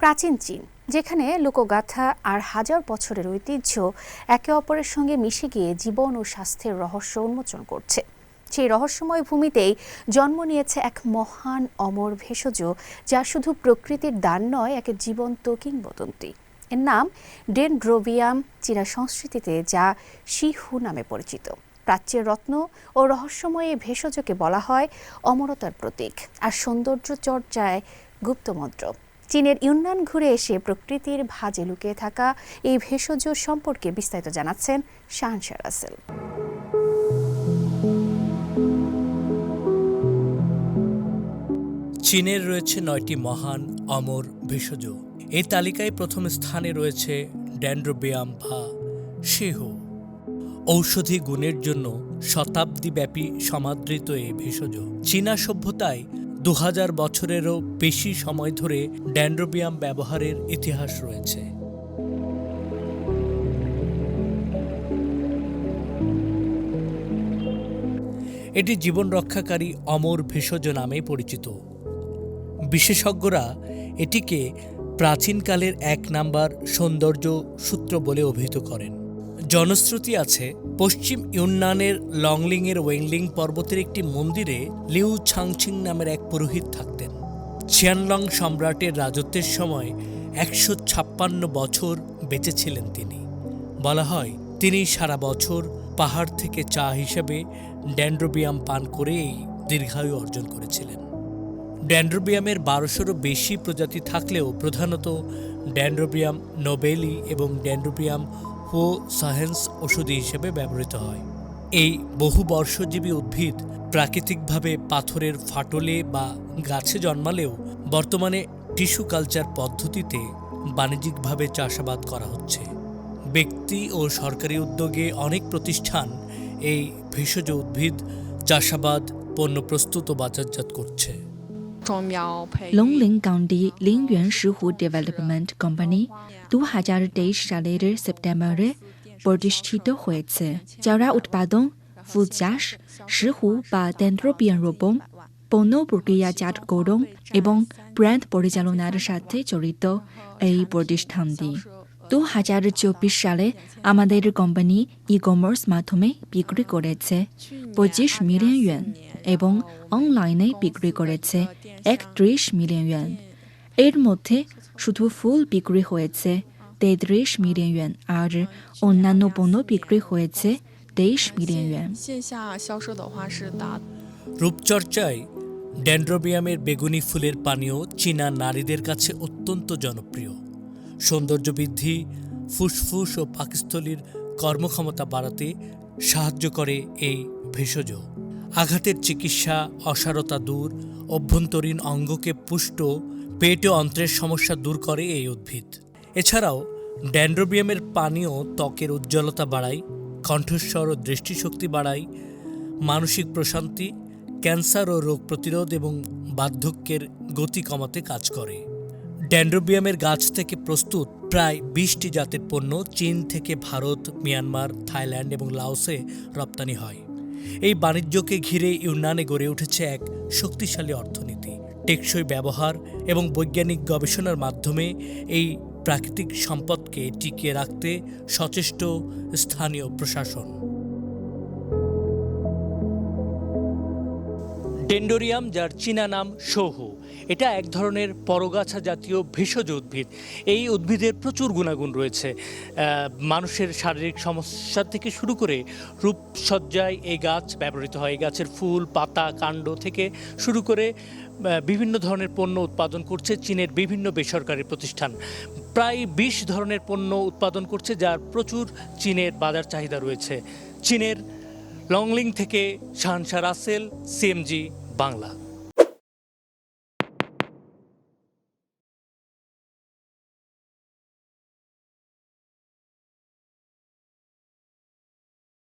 প্রাচীন চীন, যেখানে লোকগাথা আর হাজার বছরের ঐতিহ্য একে অপরের সঙ্গে মিশে গিয়ে জীবন ও স্বাস্থ্যের রহস্য উন্মোচন করছে। সেই রহস্যময় ভূমিতেই জন্ম নিয়েছে এক মহান অমর ভেষজ, যা শুধু প্রকৃতির দান নয়, এক জীবন্ত কিংবদন্তি। এর নাম ডেনড্রোবিয়াম, চীনা সংস্কৃতিতে যা শিহু নামে পরিচিত। প্রাচ্যের রত্ন ও রহস্যময় এই ভেষজকে বলা হয় অমরতার প্রতীক আর সৌন্দর্য চর্চায় গুপ্তমন্ত্র। চীনের ইউনান ঘুরে এসে প্রকৃতির ভাঁজে লুকিয়ে থাকা এই ভেষজ সম্পর্কে বিস্তারিত জানাচ্ছেন শাহনশা রাসেল। চীনের রয়েছে ৯টি মহান অমর ভেষজ। এই তালিকায় প্রথম স্থানে রয়েছে ডেনড্রোবিয়াম বা শিহু। ঔষধি গুণের জন্য শতাব্দীব্যাপী সমাদৃত এই ভেষজ চীনা সভ্যতায় ২০০০ বছরেরও বেশি সময় ধরে ডেনড্রোবিয়াম ব্যবহারের ইতিহাস রয়েছে। এটি জীবন রক্ষাকারী অমর ভেষজ নামে পরিচিত। বিশেষজ্ঞরা এটিকে প্রাচীনকালের ১ নাম্বার সৌন্দর্য সূত্র বলে অভিহিত করেন। জনশ্রুতি আছে, পশ্চিম ইউন্নানের লংলিংয়ের ওয়েংলিং পর্বতের একটি মন্দিরে লিউ ছাংছিং নামের এক পুরোহিত থাকতেন। ছিয়ানলং সম্রাটের রাজত্বের সময় ১৫৬ বছর বেঁচে ছিলেন তিনি। বলা হয় তিনি সারা বছর পাহাড় থেকে চা হিসেবে ডেনড্রোবিয়াম পান করেই দীর্ঘায়ু অর্জন করেছিলেন। ডেনড্রোবিয়ামের ১২০০রও বেশি প্রজাতি থাকলেও প্রধানত ডেনড্রোবিয়াম নোবেলি এবং ডেনড্রোবিয়াম হো সাহেন্স ওষুধি হিসেবে ব্যবহৃত হয়। এই বহুবর্ষজীবী উদ্ভিদ প্রাকৃতিকভাবে পাথরের ফাটলে বা গাছে জন্মালেও বর্তমানে টিস্যু কালচার পদ্ধতিতে বাণিজ্যিকভাবে চাষাবাদ করা হচ্ছে। ব্যক্তি ও সরকারি উদ্যোগে অনেক প্রতিষ্ঠান এই ভেষজ উদ্ভিদ চাষাবাদ, পণ্য প্রস্তুত ও বাজারজাত করছে। লংলিং কাউন্টি লিংয়ুয়ান শিহু ডেভেলপমেন্ট কোম্পানি ২০২৩ সালের সেপ্টেম্বরে প্রতিষ্ঠিত হয়েছে, যারা উৎপাদন, ফুল চাষ, শিহু বা ডেনড্রোবিয়াম রোপণ, পণ্য প্রক্রিয়াজাতকরণ এবং ব্র্যান্ড পরিচালনার সাথে জড়িত। এই প্রতিষ্ঠানটি ২০২৪ সালে আমাদের কোম্পানি ই-কমার্স মাধ্যমে বিক্রি করেছে ২৫ মিলিয়ন ইউয়ান এবং অনলাইনে বিক্রি করেছে ৩১ মিলিয়ন ইউয়ান। এর মধ্যে শুধু ফুল বিক্রি হয়েছে ৩৩ মিলিয়ন ইউয়ান আর অন্যান্য পণ্য বিক্রি হয়েছে ২৩ মিলিয়ন ইউয়ান। রূপচর্চায় ডেনড্রোবিয়ামের বেগুনি ফুলের পানীয় চীনা নারীদের কাছে অত্যন্ত জনপ্রিয়। সৌন্দর্য বৃদ্ধি, ফুসফুস ও পাকস্থলীর কর্মক্ষমতা বাড়াতে সাহায্য করে এই ভেষজ। আঘাতের চিকিৎসা, অসারতা দূর, অভ্যন্তরীণ অঙ্গকে পুষ্ট, পেট ও অন্ত্রের সমস্যা দূর করে এই উদ্ভিদ। এছাড়াও ডেনড্রোবিয়ামের পানীয় ত্বকের উজ্জ্বলতা বাড়ায়, কণ্ঠস্বর ও দৃষ্টিশক্তি বাড়ায়, মানসিক প্রশান্তি, ক্যান্সার ও রোগ প্রতিরোধ এবং বার্ধক্যের গতি কমাতে কাজ করে। ডেনড্রোবিয়ামের গাছ থেকে প্রস্তুত প্রায় ২০টি জাতের পণ্য চীন থেকে ভারত, মিয়ানমার, থাইল্যান্ড এবং লাওসে রপ্তানি হয়। এই বাণিজ্যকে ঘিরে ইউনানে গড়ে উঠেছে এক শক্তিশালী অর্থনীতি। টেকসই ব্যবহার এবং বৈজ্ঞানিক গবেষণার মাধ্যমে এই প্রাকৃতিক সম্পদকে টিকিয়ে রাখতে সচেষ্ট স্থানীয় প্রশাসন। ডেনড্রোবিয়াম, যার চীনা নাম শৌহু, এটা এক ধরনের পরগাছা জাতীয় ভেষজ উদ্ভিদ। এই উদ্ভিদের প্রচুর গুণাগুণ রয়েছে। মানুষের শারীরিক সমস্যা থেকে শুরু করে রূপসজ্জায় এই গাছ ব্যবহৃত হয়। এই গাছের ফুল, পাতা, কাণ্ড থেকে শুরু করে বিভিন্ন ধরনের পণ্য উৎপাদন করছে চীনের বিভিন্ন বেসরকারি প্রতিষ্ঠান। প্রায় ২০ ধরনের পণ্য উৎপাদন করছে, যার প্রচুর চীনের বাজার চাহিদা রয়েছে। চীনের লংলিং থেকে শাহনশা রাসেল, সিএমজি বাংলা।